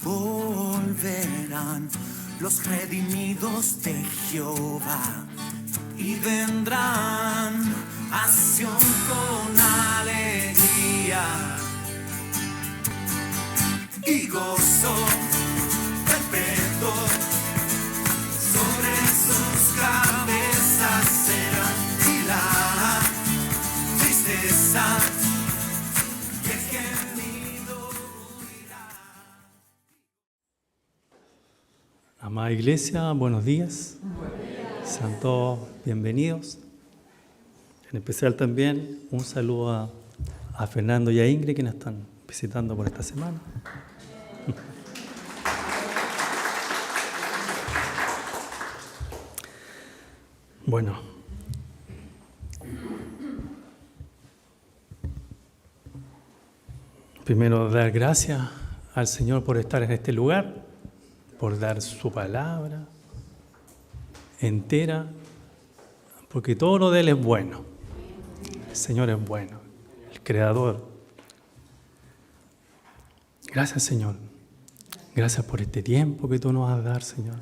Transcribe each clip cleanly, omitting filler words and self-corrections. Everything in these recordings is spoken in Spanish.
volverán los redimidos de Jehová y vendrán a Sión con alegría y gozo perpetuo sobre sus cabezas será, y la tristeza y el gemido huirá. Amada Iglesia, buenos días. Sean todos bienvenidos. En especial también un saludo a Fernando y a Ingrid que nos están visitando por esta semana. Bueno, primero dar gracias al Señor por estar en este lugar, por dar su palabra entera, porque todo lo de Él es bueno. El Señor es bueno, el Creador. Gracias, Señor. Gracias por este tiempo que tú nos vas a dar, Señor.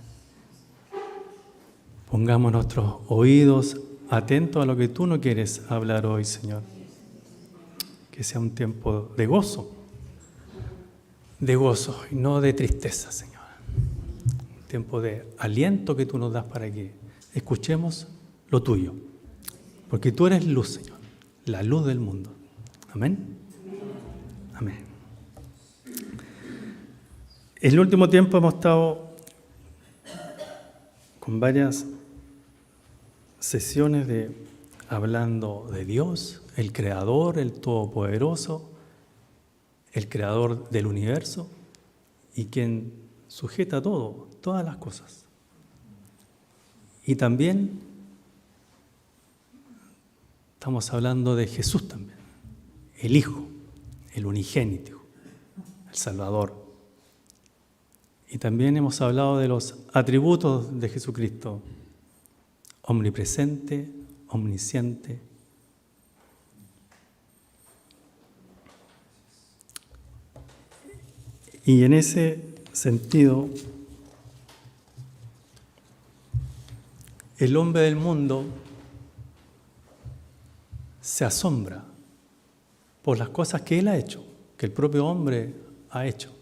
Pongamos nuestros oídos atentos a lo que tú no quieres hablar hoy, Señor. Que sea un tiempo de gozo y no de tristeza, Señor. Un tiempo de aliento que tú nos das para que escuchemos lo tuyo. Porque tú eres luz, Señor, la luz del mundo. Amén. Amén. En el último tiempo hemos estado con varias sesiones hablando de Dios, el Creador, el Todopoderoso, el Creador del universo y quien sujeta todo, todas las cosas. Y también estamos hablando de Jesús también, el Hijo, el unigénito, el Salvador. Y también hemos hablado de los atributos de Jesucristo, omnipresente, omnisciente. Y en ese sentido, el hombre del mundo se asombra por las cosas que él ha hecho, que el propio hombre ha hecho.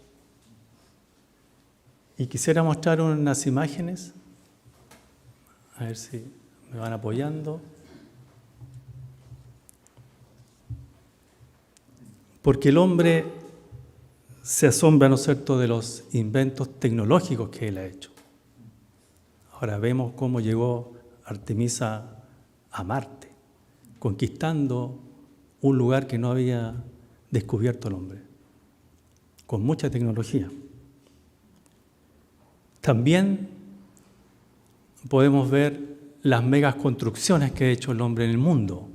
Y quisiera mostrar unas imágenes, a ver si me van apoyando. Porque el hombre se asombra, ¿no es cierto?, de los inventos tecnológicos que él ha hecho. Ahora vemos cómo llegó Artemisa a Marte, conquistando un lugar que no había descubierto el hombre, con mucha tecnología. También podemos ver las megas construcciones que ha hecho el hombre en el mundo.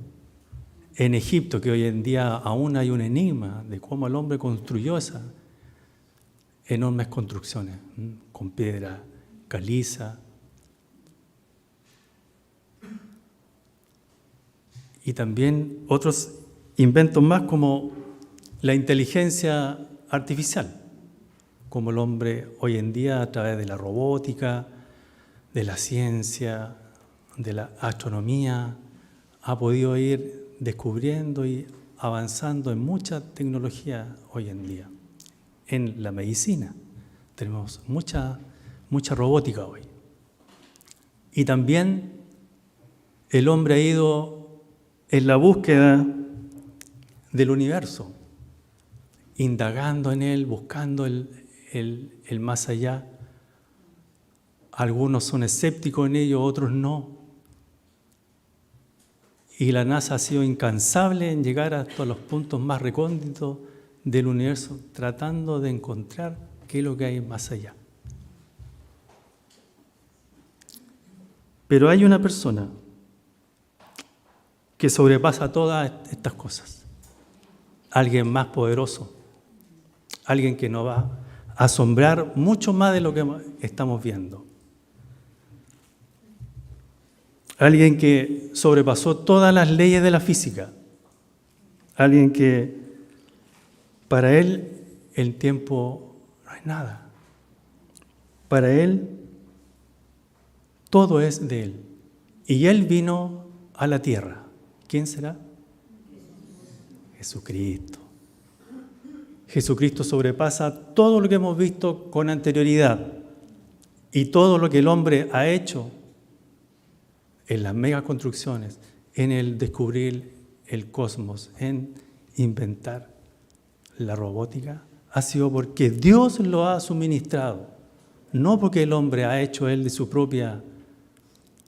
En Egipto, que hoy en día aún hay un enigma de cómo el hombre construyó esas enormes construcciones, con piedra caliza. Y también otros inventos más como la inteligencia artificial, como el hombre hoy en día a través de la robótica, de la ciencia, de la astronomía, ha podido ir descubriendo y avanzando en mucha tecnología hoy en día. En la medicina tenemos mucha robótica hoy. Y también el hombre ha ido en la búsqueda del universo, indagando en él, buscando el más allá. Algunos son escépticos en ello, otros no. Y la NASA ha sido incansable en llegar hasta los puntos más recónditos del universo, tratando de encontrar qué es lo que hay más allá. Pero hay una persona que sobrepasa todas estas cosas. Alguien más poderoso, alguien que nos va a asombrar mucho más de lo que estamos viendo. Alguien que sobrepasó todas las leyes de la física. Alguien que para él el tiempo nada. Para Él, todo es de Él. Y Él vino a la tierra. ¿Quién será? Jesucristo. Jesucristo sobrepasa todo lo que hemos visto con anterioridad y todo lo que el hombre ha hecho en las megaconstrucciones, en el descubrir el cosmos, en inventar la robótica, ha sido porque Dios lo ha suministrado, no porque el hombre ha hecho él de su propia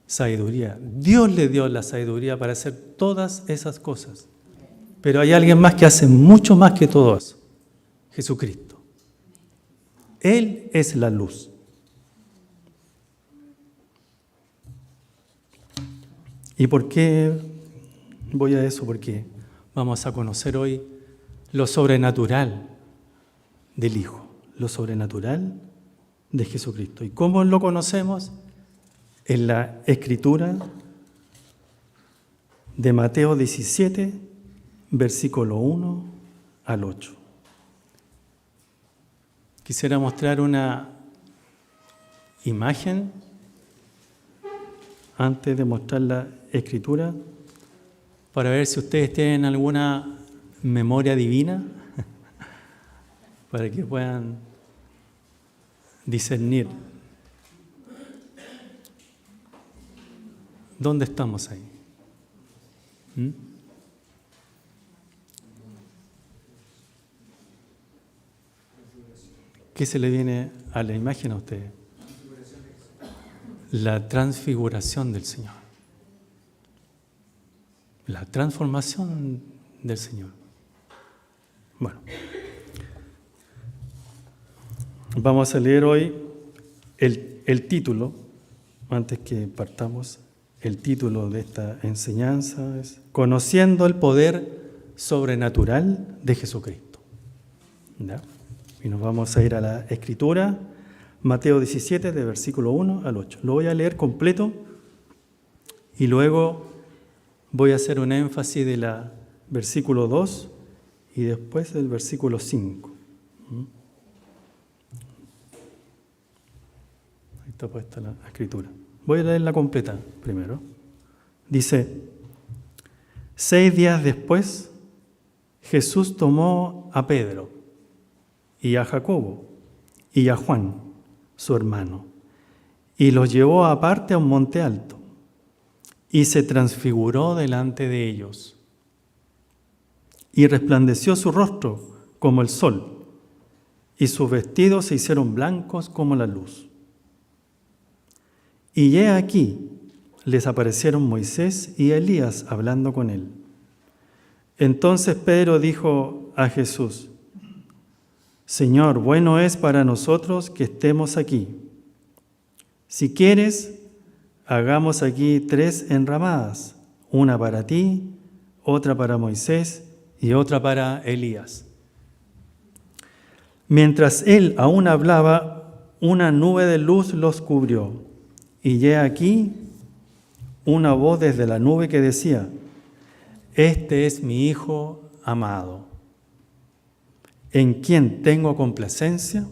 sabiduría. Dios le dio la sabiduría para hacer todas esas cosas. Pero hay alguien más que hace mucho más que todo eso. Jesucristo. Él es la luz. ¿Y por qué voy a eso? Porque vamos a conocer hoy lo sobrenatural del Hijo, lo sobrenatural de Jesucristo. ¿Y cómo lo conocemos? En la Escritura de Mateo 17, versículo 1 al 8. Quisiera mostrar una imagen antes de mostrar la Escritura para ver si ustedes tienen alguna memoria divina para que puedan discernir. ¿Dónde estamos ahí? ¿Qué se le viene a la imagen a ustedes? La transfiguración del Señor. La transformación del Señor. Bueno, vamos a leer hoy el título, antes que partamos. El título de esta enseñanza es Conociendo el poder sobrenatural de Jesucristo. ¿Ya? Y nos vamos a ir a la Escritura, Mateo 17, de versículo 1 al 8. Lo voy a leer completo y luego voy a hacer un énfasis de la versículo 2 y después del versículo 5. Ahí está puesta la Escritura. Voy a leerla completa primero. Dice, 6 días después, Jesús tomó a Pedro y a Jacobo y a Juan, su hermano, y los llevó aparte a un monte alto, y se transfiguró delante de ellos. Y resplandeció su rostro como el sol, y sus vestidos se hicieron blancos como la luz. Y he aquí, les aparecieron Moisés y Elías hablando con él. Entonces Pedro dijo a Jesús, Señor, bueno es para nosotros que estemos aquí. Si quieres, hagamos aquí 3 enramadas, una para ti, otra para Moisés y otra para Elías. Mientras él aún hablaba, una nube de luz los cubrió. Y he aquí una voz desde la nube que decía, Este es mi Hijo amado, en quien tengo complacencia,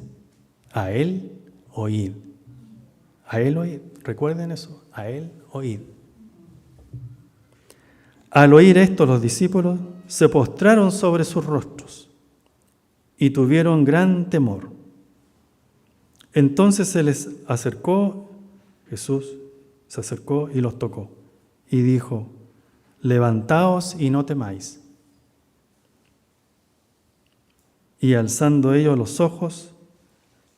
a Él oíd. A Él oíd, recuerden eso, a Él oíd. Al oír esto, los discípulos se postraron sobre sus rostros y tuvieron gran temor. Entonces se les acercó, Jesús se acercó y los tocó y dijo, levantaos y no temáis. Y alzando ellos los ojos,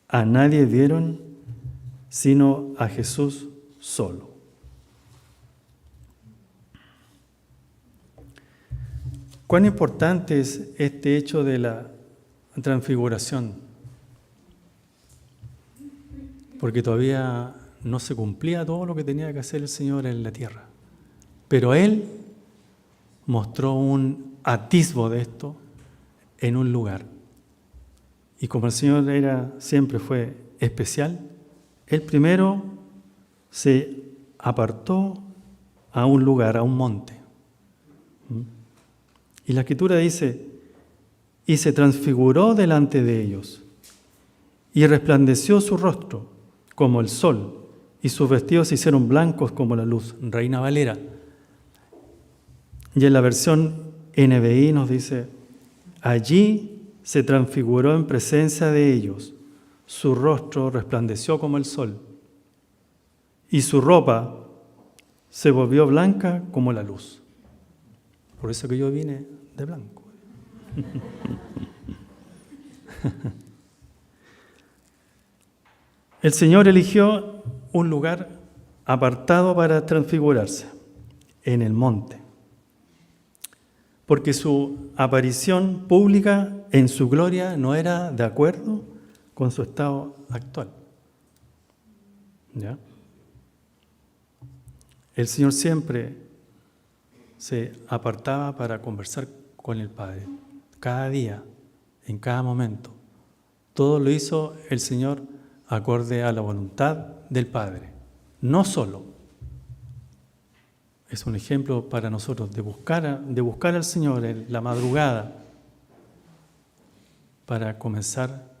a nadie vieron sino a Jesús solo. ¿Cuán importante es este hecho de la transfiguración? Porque todavía no se cumplía todo lo que tenía que hacer el Señor en la tierra. Pero Él mostró un atisbo de esto en un lugar. Y como el Señor siempre fue especial, Él primero se apartó a un lugar, a un monte. Y la Escritura dice, y se transfiguró delante de ellos. y resplandeció su rostro como el sol, y sus vestidos se hicieron blancos como la luz. Reina Valera. Y en la versión NBI nos dice: allí se transfiguró en presencia de ellos, su rostro resplandeció como el sol, y su ropa se volvió blanca como la luz. Por eso que yo vine de blanco. El Señor eligió un lugar apartado para transfigurarse, en el monte, porque su aparición pública en su gloria no era de acuerdo con su estado actual. ¿Ya? El Señor siempre se apartaba para conversar con el Padre, cada día, en cada momento. Todo lo hizo el Señor acorde a la voluntad del Padre, no solo. Es un ejemplo para nosotros de buscar al Señor en la madrugada para comenzar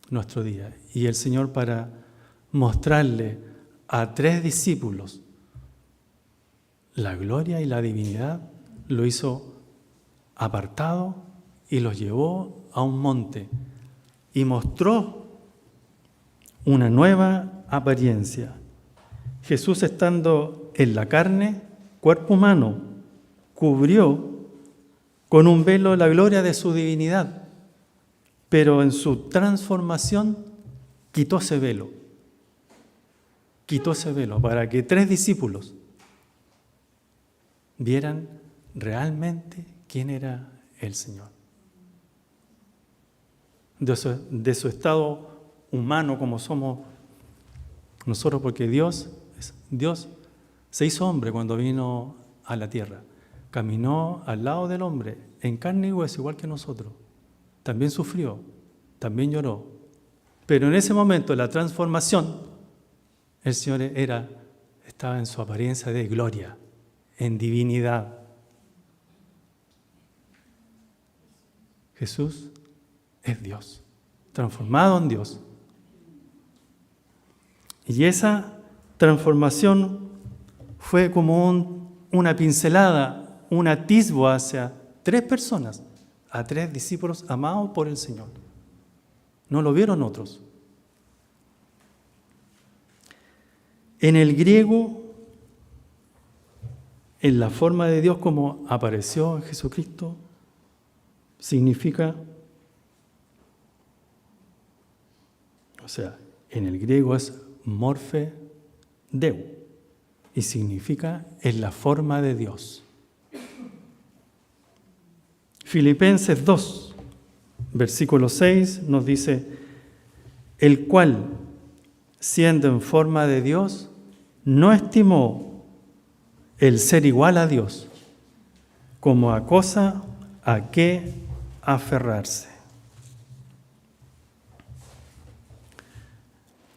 nuestro día. Y el Señor, para mostrarle a 3 discípulos la gloria y la divinidad, lo hizo apartado y los llevó a un monte y mostró una nueva apariencia. Jesús, estando en la carne, cuerpo humano, cubrió con un velo la gloria de su divinidad, pero en su transformación quitó ese velo para que 3 discípulos vieran realmente quién era el Señor. De su estado humano como somos nosotros, porque Dios se hizo hombre cuando vino a la tierra. Caminó al lado del hombre, en carne y hueso, igual que nosotros. También sufrió, también lloró. Pero en ese momento de la transformación, el Señor estaba en su apariencia de gloria, en divinidad. Jesús es Dios, transformado en Dios. Y esa transformación fue como una pincelada, un atisbo hacia 3 personas, a 3 discípulos amados por el Señor. No lo vieron otros. En el griego, en la forma de Dios como apareció en Jesucristo, significa, en el griego es morphe deu, y significa en la forma de Dios. Filipenses 2, versículo 6 nos dice: el cual, siendo en forma de Dios, no estimó el ser igual a Dios como a cosa a que aferrarse.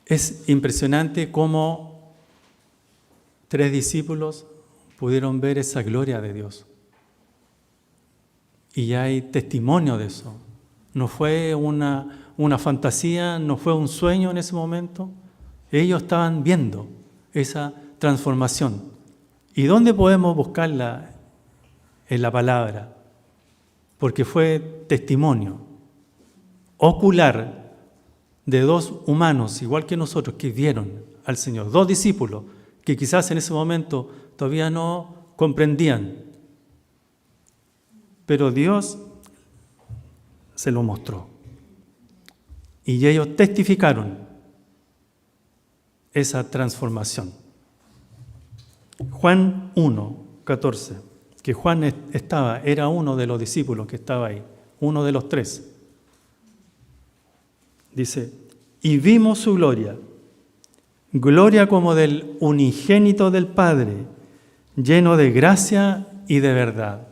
Es impresionante cómo 3 discípulos pudieron ver esa gloria de Dios. Y hay testimonio de eso. No fue una fantasía, no fue un sueño en ese momento. Ellos estaban viendo esa transformación. ¿Y dónde podemos buscarla? En la palabra. Porque fue testimonio ocular de 2 humanos, igual que nosotros, que vieron al Señor. 2 discípulos que quizás en ese momento todavía no comprendían. Pero Dios se lo mostró. Y ellos testificaron esa transformación. Juan 1, 14, que Juan era uno de los discípulos que estaba ahí, uno de los 3. Dice: y vimos su gloria, gloria como del unigénito del Padre, lleno de gracia y de verdad.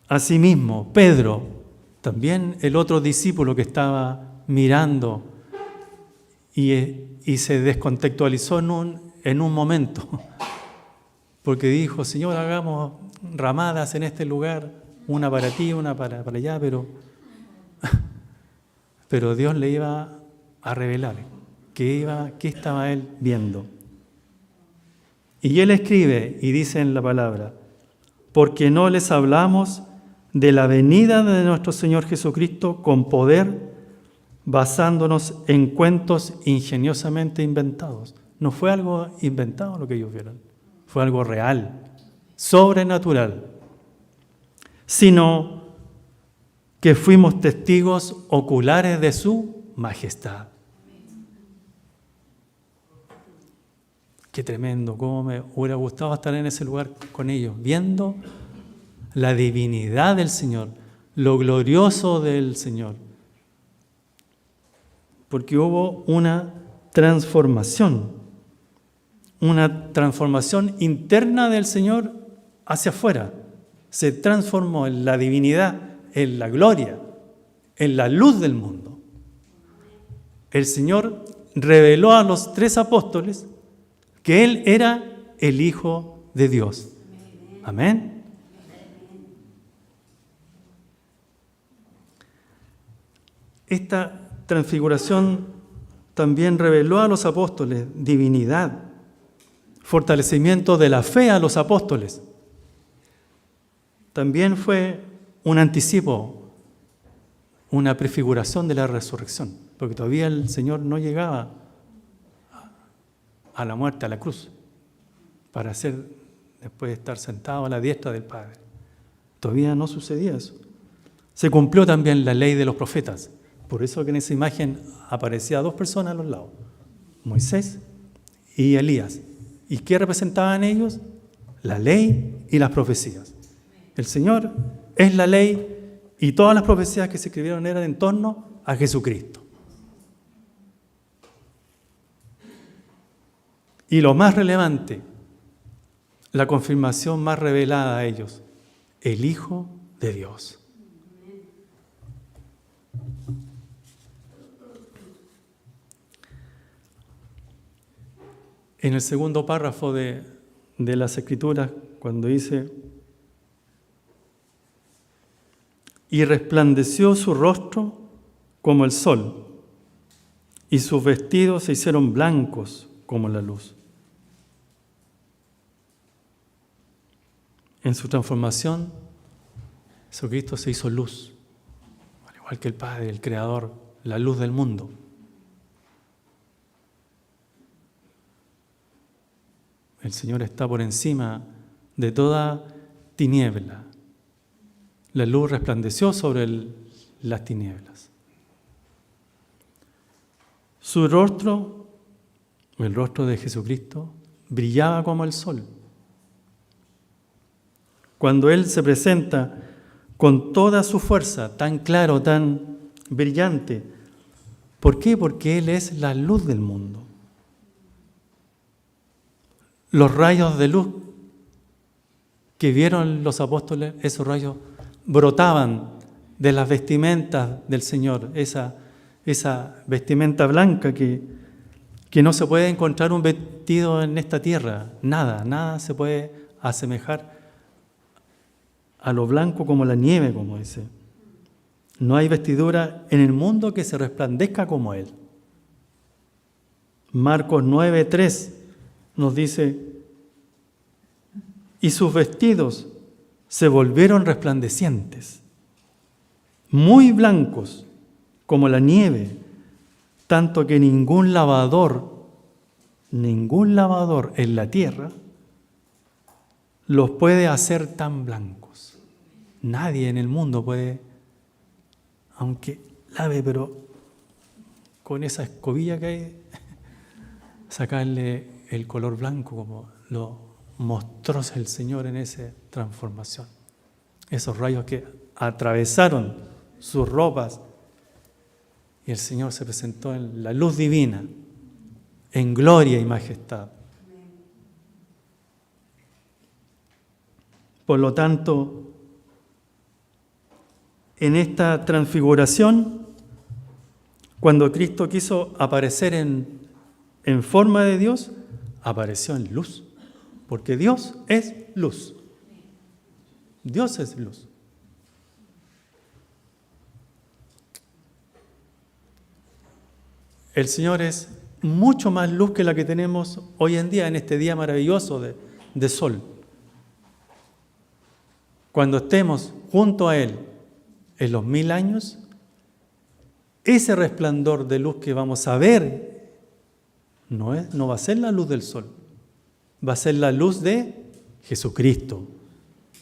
Asimismo, Pedro, también el otro discípulo que estaba mirando y se descontextualizó en un momento, porque dijo: Señor, hagamos ramadas en este lugar, una para ti, una para allá, pero pero Dios le iba a revelar qué estaba él viendo. Y él escribe y dice en la palabra: porque no les hablamos de la venida de nuestro Señor Jesucristo con poder, basándonos en cuentos ingeniosamente inventados. No fue algo inventado lo que ellos vieron, fue algo real, sobrenatural, sino que fuimos testigos oculares de su majestad. Qué tremendo, cómo me hubiera gustado estar en ese lugar con ellos, viendo la divinidad del Señor, lo glorioso del Señor. Porque hubo una transformación interna del Señor hacia afuera. Se transformó en la divinidad, en la gloria, en la luz del mundo. El Señor reveló a los 3 apóstoles que Él era el Hijo de Dios. Amén. Esta transfiguración también reveló a los apóstoles divinidad, fortalecimiento de la fe a los apóstoles. También fue un anticipo, una prefiguración de la resurrección, porque todavía el Señor no llegaba a la muerte, a la cruz, para ser, después de estar sentado a la diestra del Padre. Todavía no sucedía eso. Se cumplió también la ley de los profetas. Por eso que en esa imagen aparecían 2 personas a los lados, Moisés y Elías. ¿Y qué representaban ellos? La ley y las profecías. El Señor es la ley y todas las profecías que se escribieron eran en torno a Jesucristo. Y lo más relevante, la confirmación más revelada a ellos, el Hijo de Dios. En el segundo párrafo de las Escrituras, cuando dice: y resplandeció su rostro como el sol, y sus vestidos se hicieron blancos como la luz. En su transformación, Jesucristo se hizo luz, al igual que el Padre, el Creador, la luz del mundo. El Señor está por encima de toda tiniebla. La luz resplandeció sobre las tinieblas. Su rostro, el rostro de Jesucristo, brillaba como el sol. Cuando Él se presenta con toda su fuerza, tan claro, tan brillante. ¿Por qué? Porque Él es la luz del mundo. Los rayos de luz que vieron los apóstoles, esos rayos brotaban de las vestimentas del Señor, esa vestimenta blanca que no se puede encontrar un vestido en esta tierra. Nada se puede asemejar a lo blanco como la nieve, como dice. No hay vestidura en el mundo que se resplandezca como Él. Marcos 9:3 nos dice: y sus vestidos se volvieron resplandecientes, muy blancos como la nieve, tanto que ningún lavador en la tierra los puede hacer tan blancos. Nadie en el mundo puede, aunque lave, pero con esa escobilla que hay, sacarle el color blanco como lo mostró el Señor en esa transformación. Esos rayos que atravesaron sus ropas y el Señor se presentó en la luz divina, en gloria y majestad. Por lo tanto, en esta transfiguración, cuando Cristo quiso aparecer en forma de Dios, apareció en luz, porque Dios es luz. Dios es luz. El Señor es mucho más luz que la que tenemos hoy en día, en este día maravilloso de sol. Cuando estemos junto a Él en los 1000 años, ese resplandor de luz que vamos a ver no va a ser la luz del sol, va a ser la luz de Jesucristo.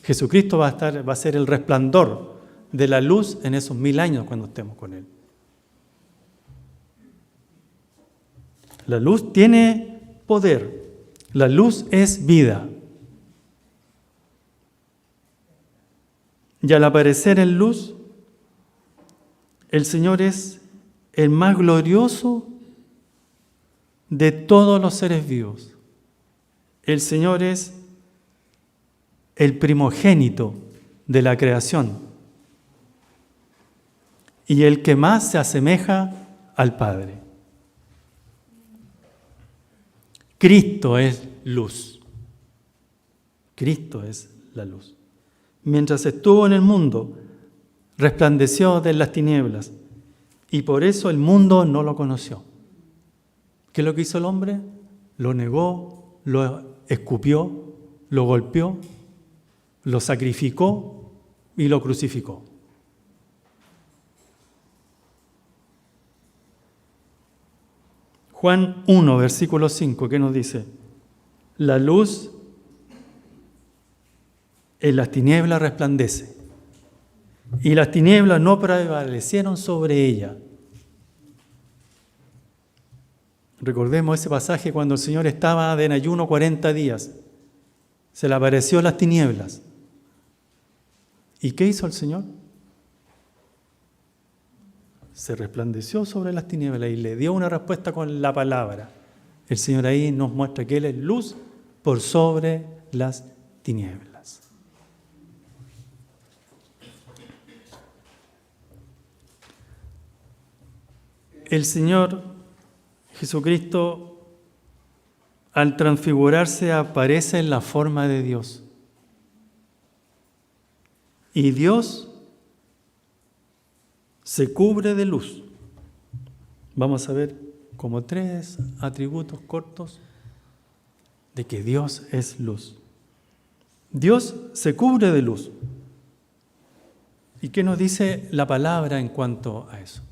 Jesucristo va a ser el resplandor de la luz en esos 1000 años cuando estemos con Él. La luz tiene poder, la luz es vida. Y al aparecer en luz, el Señor es el más glorioso de todos los seres vivos. El Señor es el primogénito de la creación y el que más se asemeja al Padre. Cristo es luz. Cristo es la luz. Mientras estuvo en el mundo, resplandeció de las tinieblas y por eso el mundo no lo conoció. ¿Qué es lo que hizo el hombre? Lo negó, lo escupió, lo golpeó, lo sacrificó y lo crucificó. Juan 1, versículo 5, ¿qué nos dice? La luz en las tinieblas resplandece, y las tinieblas no prevalecieron sobre ella. Recordemos ese pasaje cuando el Señor estaba en ayuno 40 días. Se le apareció las tinieblas. ¿Y qué hizo el Señor? Se resplandeció sobre las tinieblas y le dio una respuesta con la palabra. El Señor ahí nos muestra que Él es luz por sobre las tinieblas. El Señor Jesucristo, al transfigurarse, aparece en la forma de Dios. Y Dios se cubre de luz. Vamos a ver como 3 atributos cortos de que Dios es luz. Dios se cubre de luz. ¿Y qué nos dice la palabra en cuanto a eso?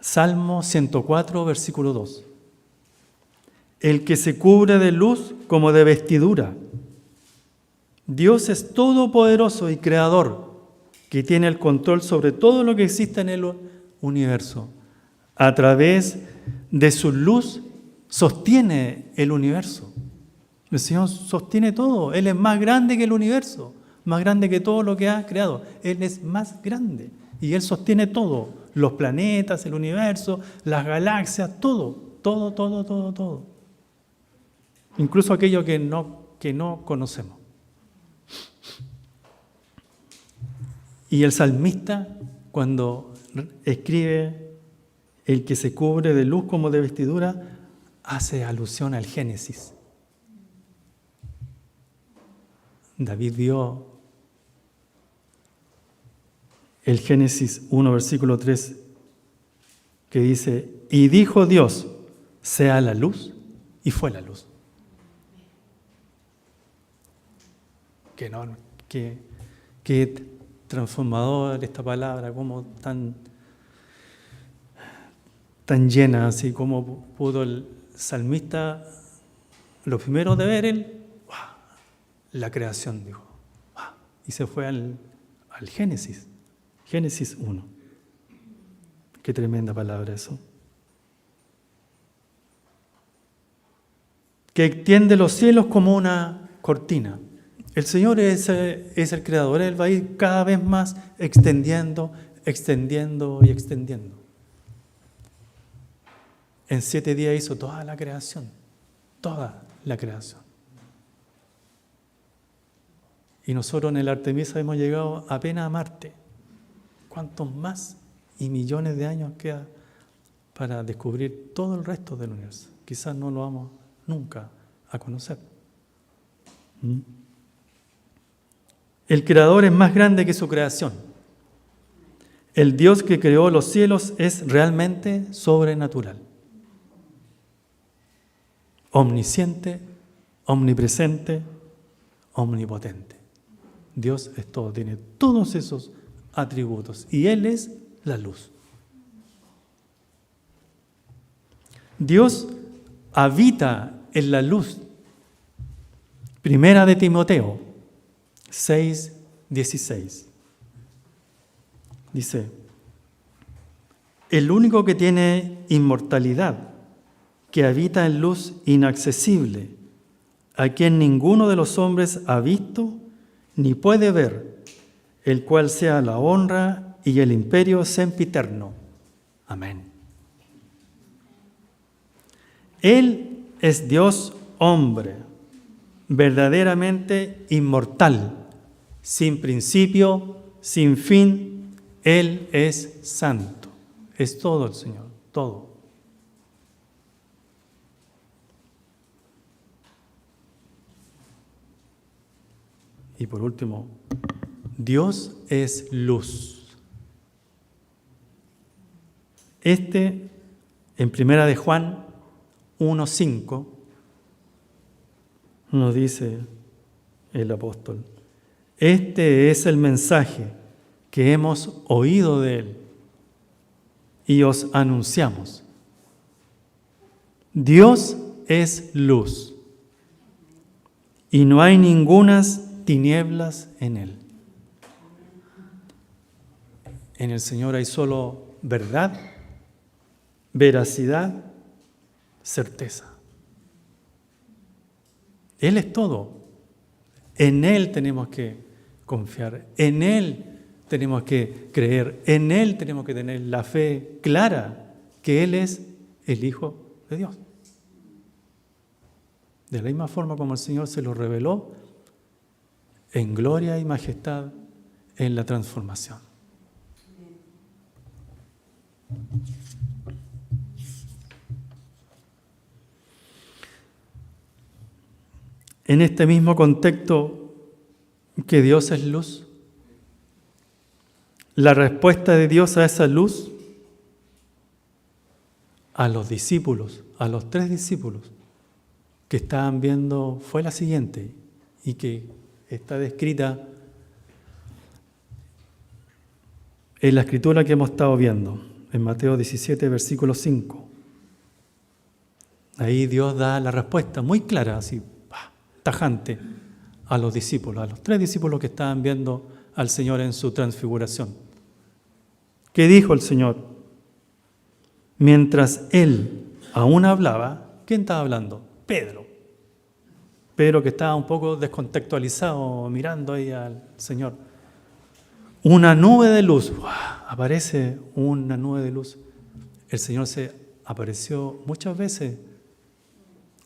Salmo 104, versículo 2. El que se cubre de luz como de vestidura. Dios es todopoderoso y creador, que tiene el control sobre todo lo que existe en el universo. A través de su luz sostiene el universo. El Señor sostiene todo. Él es más grande que el universo, más grande que todo lo que ha creado. Él es más grande y Él sostiene todo. Los planetas, el universo, las galaxias, todo. Incluso aquello que no conocemos. Y el salmista, cuando escribe el que se cubre de luz como de vestidura, hace alusión al Génesis. David vio el Génesis 1, versículo 3, que dice, y dijo Dios, sea la luz, y fue la luz. Qué transformador esta palabra, como tan llena, así como pudo el salmista, lo primero de ver él, la creación, dijo, y se fue al Génesis. Génesis 1. Qué tremenda palabra eso. Que extiende los cielos como una cortina. El Señor es el creador. Él va a ir cada vez más extendiendo. En 7 días hizo toda la creación. Y nosotros en el Artemisa hemos llegado apenas a Marte. ¿Cuántos más y millones de años queda para descubrir todo el resto del universo? Quizás no lo vamos nunca a conocer. El Creador es más grande que su creación. El Dios que creó los cielos es realmente sobrenatural. Omnisciente, omnipresente, omnipotente. Dios es todo, tiene todos esos atributos y Él es la luz. Dios habita en la luz. Primera de Timoteo 6:16. Dice, el único que tiene inmortalidad, que habita en luz inaccesible, a quien ninguno de los hombres ha visto ni puede ver, el cual sea la honra y el imperio sempiterno. Amén. Él es Dios hombre, verdaderamente inmortal, sin principio, sin fin. Él es santo. Es todo el Señor, todo. Y por último, Dios es luz. En Primera de Juan 1:5, nos dice el apóstol, este es el mensaje que hemos oído de Él y os anunciamos. Dios es luz y no hay ningunas tinieblas en Él. En el Señor hay solo verdad, veracidad, certeza. Él es todo. En Él tenemos que confiar, en Él tenemos que creer, en Él tenemos que tener la fe clara que Él es el Hijo de Dios. De la misma forma como el Señor se lo reveló en gloria y majestad en la transformación. En este mismo contexto que Dios es luz, la respuesta de Dios a esa luz, a los discípulos, a los 3 discípulos que estaban viendo, fue la siguiente, y que está descrita en la escritura que hemos estado viendo, en Mateo 17, versículo 5. Ahí Dios da la respuesta muy clara, así, tajante, a los discípulos, a los 3 discípulos que estaban viendo al Señor en su transfiguración. ¿Qué dijo el Señor? Mientras Él aún hablaba, ¿quién estaba hablando? Pedro. Pedro, que estaba un poco descontextualizado mirando ahí al Señor. Una nube de luz, aparece una nube de luz. El Señor se apareció muchas veces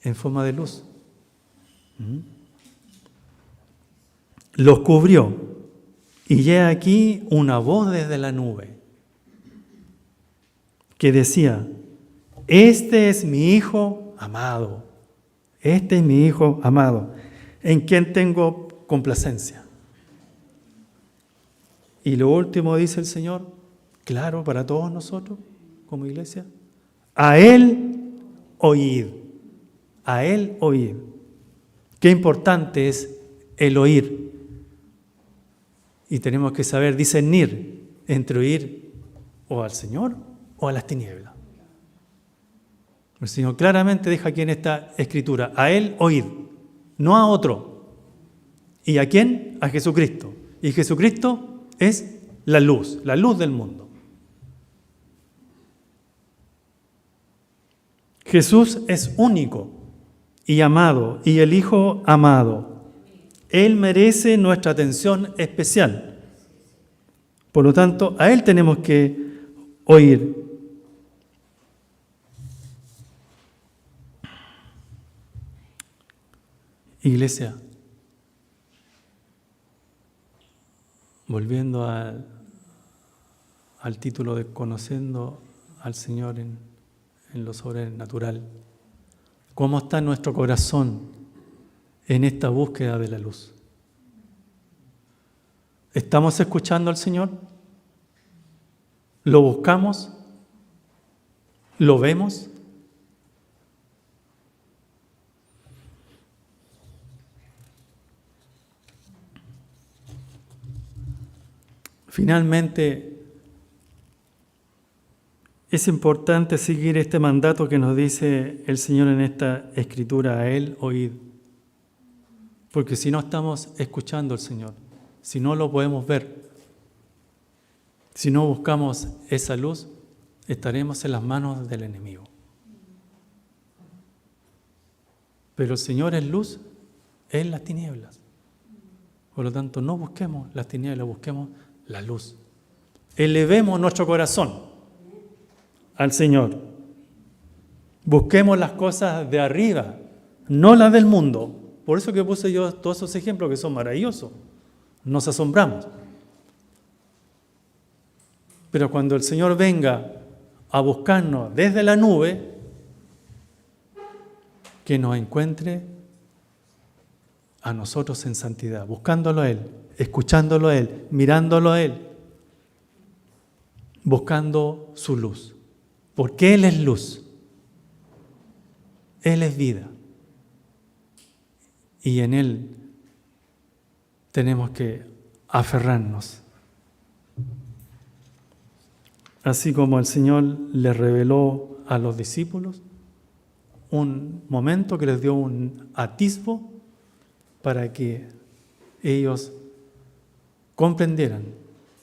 en forma de luz. Los cubrió y he aquí una voz desde la nube que decía, este es mi Hijo amado, este es mi Hijo amado, en quien tengo complacencia. Y lo último dice el Señor, claro, para todos nosotros como iglesia, a Él oíd, a Él oíd. Qué importante es el oír. Y tenemos que saber discernir entre oír o al Señor o a las tinieblas. El Señor claramente deja aquí en esta escritura, a Él oír, no a otro. ¿Y a quién? A Jesucristo. Y Jesucristo es la luz del mundo. Jesús es único y amado, y el Hijo amado. Él merece nuestra atención especial. Por lo tanto, a Él tenemos que oír. Iglesia, volviendo al título de Conociendo al Señor en lo sobrenatural, ¿cómo está nuestro corazón en esta búsqueda de la luz? ¿Estamos escuchando al Señor? ¿Lo buscamos? ¿Lo vemos? Finalmente, es importante seguir este mandato que nos dice el Señor en esta escritura: a Él oíd. Porque si no estamos escuchando al Señor, si no lo podemos ver, si no buscamos esa luz, estaremos en las manos del enemigo. Pero el Señor es luz en las tinieblas. Por lo tanto, no busquemos las tinieblas, busquemos la luz. Elevemos nuestro corazón al Señor. Busquemos las cosas de arriba, no las del mundo. Por eso que puse yo todos esos ejemplos que son maravillosos. Nos asombramos. Pero cuando el Señor venga a buscarnos desde la nube, que nos encuentre a nosotros en santidad, buscándolo a Él, escuchándolo a Él, mirándolo a Él, buscando su luz. Porque Él es luz. Él es vida. Y en Él tenemos que aferrarnos. Así como el Señor le reveló a los discípulos un momento que les dio un atisbo para que ellos comprendieran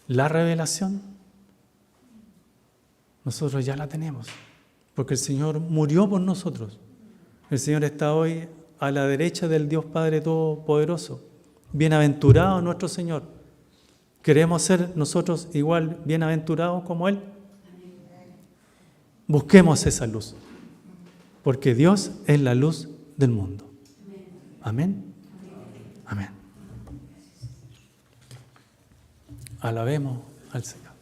la revelación, nosotros ya la tenemos, porque el Señor murió por nosotros. El Señor está hoy a la derecha del Dios Padre Todopoderoso. Bienaventurado nuestro Señor. ¿Queremos ser nosotros igual bienaventurados como Él? Busquemos esa luz, porque Dios es la luz del mundo. Amén. Amén. Alabemos al Señor.